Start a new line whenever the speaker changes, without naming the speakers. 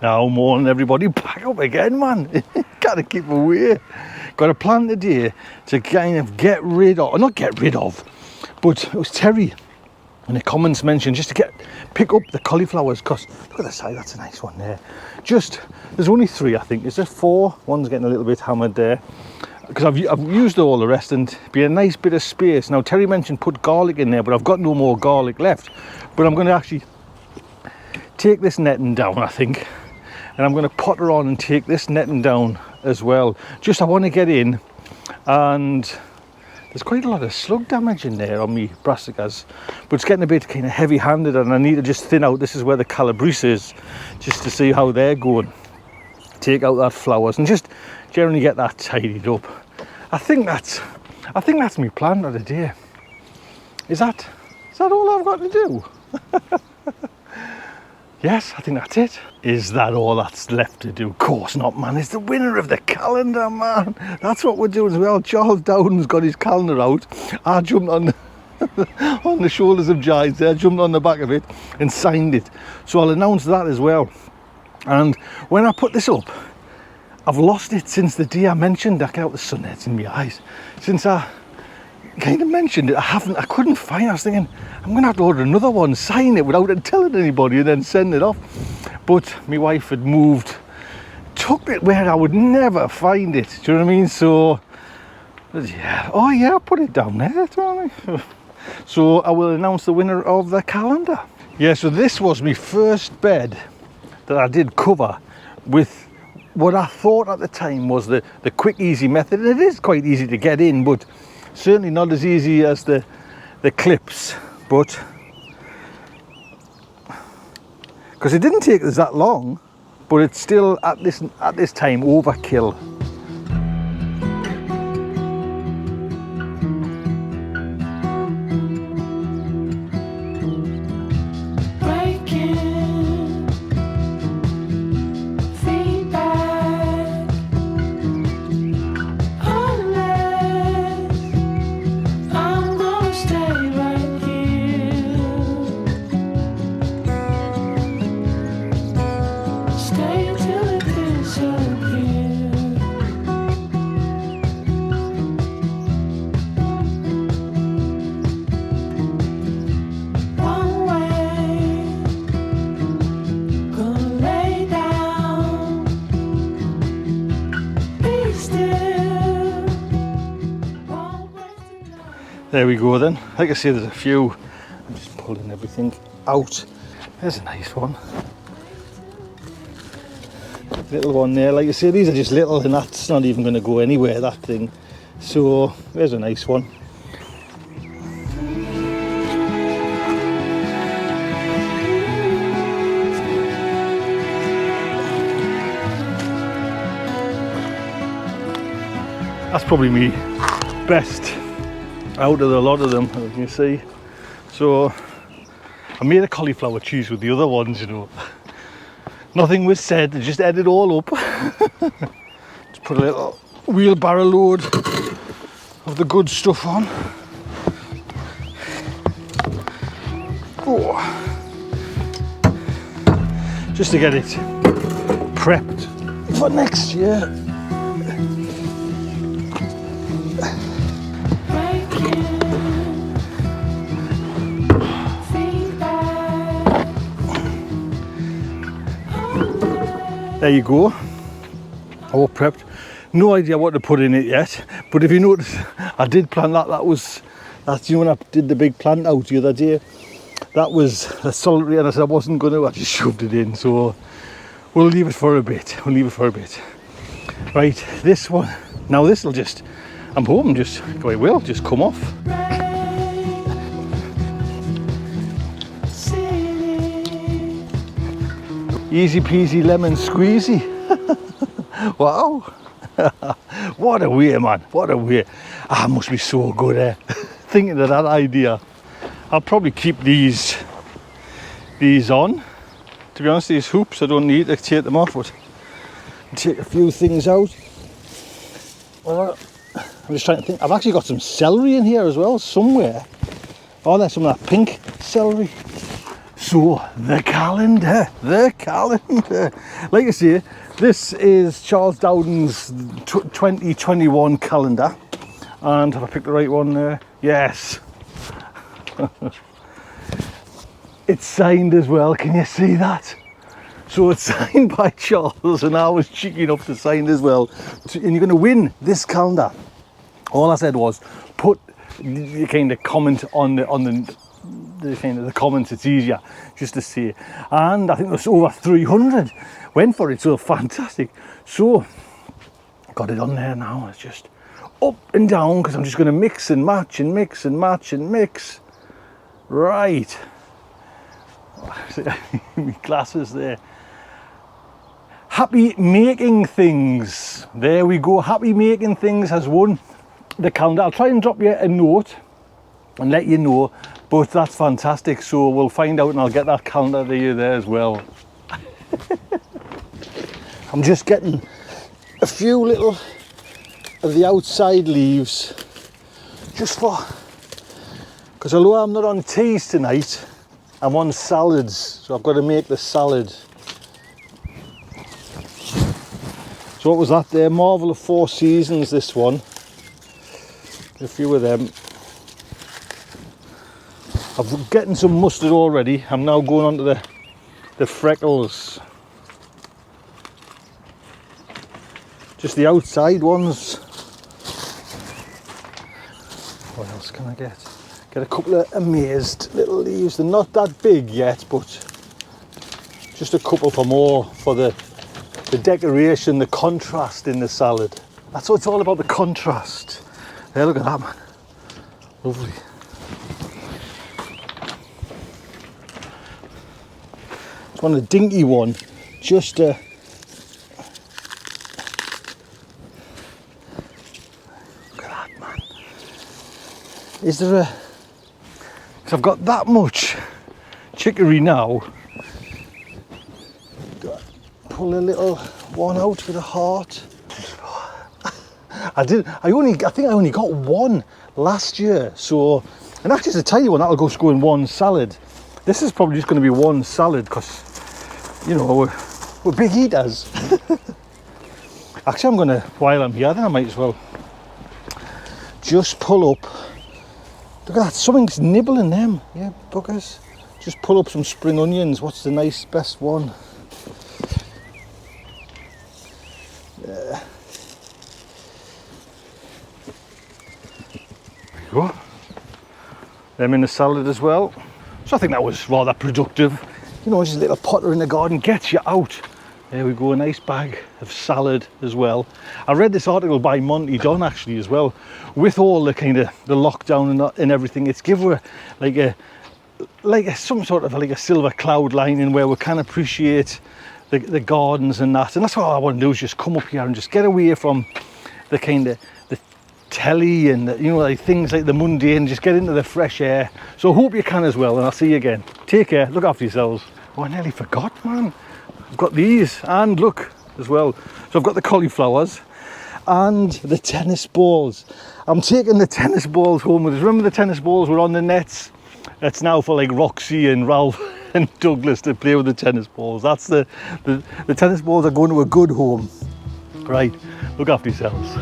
Now morning everybody, back up again, man. Gotta keep away. Got a plan today to kind of get rid of, or not get rid of, but it was Terry in the comments mentioned just to pick up the cauliflowers, because look at the side, that's a nice one there. There's only 3, I think. Is there 4? One's getting a little bit hammered there, because I've used all the rest, and be a nice bit of space. Now Terry mentioned put garlic in there, but I've got no more garlic left. But I'm going to actually take this netting down, I think, and I'm going to potter on and take this netting down as well. Just I want to get in, and there's quite a lot of slug damage in there on me brassicas, but it's getting a bit kind of heavy handed, and I need to just thin out. This is where the calabrese is, just to see how they're going. Take out that flowers and just generally get that tidied up. I think that's my plan for the day. Is that all I've got to do? Yes, I think that's it. Is that all that's left to do? Of course not, man. It's the winner of the calendar, man. That's what we're doing as well. Charles Dowden's got his calendar out. I jumped on the shoulders of giants there, jumped on the back of it and signed it. So I'll announce that as well. And when I put this up, I've lost it since the day I mentioned. I get out the sun, it's in my eyes. Since I kind of mentioned it, I couldn't find it. I was thinking, I'm going to have to order another one, sign it without telling anybody, and then send it off. But my wife had took it where I would never find it. Do you know what I mean? So, yeah. Oh, yeah, I put it down there. So I will announce the winner of the calendar. Yeah, so this was my first bed that I did cover with what I thought at the time was the quick, easy method. And it is quite easy to get in, but certainly not as easy as the clips. But because it didn't take us that long, but it's still at this time overkill. There we go then. Like I say, there's a few. I'm just pulling everything out. There's a nice one. Little one there. Like I say, these are just little, and that's not even going to go anywhere, that thing. So there's a nice one. That's probably me best out of the lot of them, as you see. So I made a cauliflower cheese with the other ones, you know. Nothing was said, I just added it all up. Just put a little wheelbarrow load of the good stuff on. Oh. Just to get it prepped for next year. There you go, all prepped. No idea what to put in it yet, but if you notice, I did plant that. That's you know, when I did the big plant out the other day, that was a solitary, and I said I wasn't going to, I just shoved it in. So we'll leave it for a bit. Right, this one, now this will just, I'm hoping just, it will just come off. Easy peasy lemon squeezy. Wow. What a way, man, what a way. Ah, must be so good, eh? Thinking of that idea. I'll probably keep these on. To be honest, these hoops, I don't need to take them off, but I'll take a few things out. I'm just trying to think. I've actually got some celery in here as well, somewhere. Oh, there's some of that pink celery. So the calendar. Like I say, this is Charles Dowden's 2021 calendar. And have I picked the right one there? Yes. It's signed as well, can you see that? So it's signed by Charles, and I was cheeky enough to sign as well. And you're going to win this calendar. All I said was put the kind of comment on the kind of the comments. It's easier just to see. And I think there's over 300 went for it, so fantastic. So got it on there now. It's just up and down because I'm just going to mix and match and mix and match and mix. Right. My glasses there. Happy Making Things. There we go. Happy Making Things has won the calendar. I'll try and drop you a note and let you know, but that's fantastic. So we'll find out, and I'll get that calendar to you there as well. I'm just getting a few little of the outside leaves just for, because although I'm not on teas tonight, I'm on salads, so I've got to make the salad. So what was that there? Marvel of Four Seasons, this one. A few of them. I'm getting some mustard already. I'm now going on to the freckles. Just the outside ones. What else can I get? Get a couple of amazed little leaves. They're not that big yet, but just a couple for more for the decoration, the contrast in the salad. That's what it's all about, the contrast. There, look at that, man. Lovely. It's one of the dinky one, just look at that, man. Is there a, because I've got that much chicory now, pull a little one out with a heart. I think I only got one last year, so, and actually it's a tiny one that'll just go in one salad. This is probably just going to be one salad because, you know, we're big eaters. Actually, I'm going to, while I'm here, then I might as well just pull up. Look at that, something's nibbling them. Yeah, buggers. Just pull up some spring onions. What's the nice best one? There you go. Them in the salad as well. So I think that was rather productive. You know, just a little potter in the garden gets you out. There we go, a nice bag of salad as well. I read this article by Monty Don actually as well. With all the kind of the lockdown and everything, it's given some sort of like a silver cloud lining where we can appreciate the gardens and that. And that's what I want to do, is just come up here and just get away from the kind of the telly and the, you know, like things like the mundane, just get into the fresh air. So I hope you can as well, and I'll see you again. Take care, look after yourselves. Oh, I nearly forgot, man. I've got these, and look as well. So I've got the cauliflowers and the tennis balls. I'm taking the tennis balls home with us. Remember the tennis balls were on the nets? That's now for like Roxy and Ralph and Douglas to play with the tennis balls. That's the tennis balls are going to a good home. Right, look after yourselves.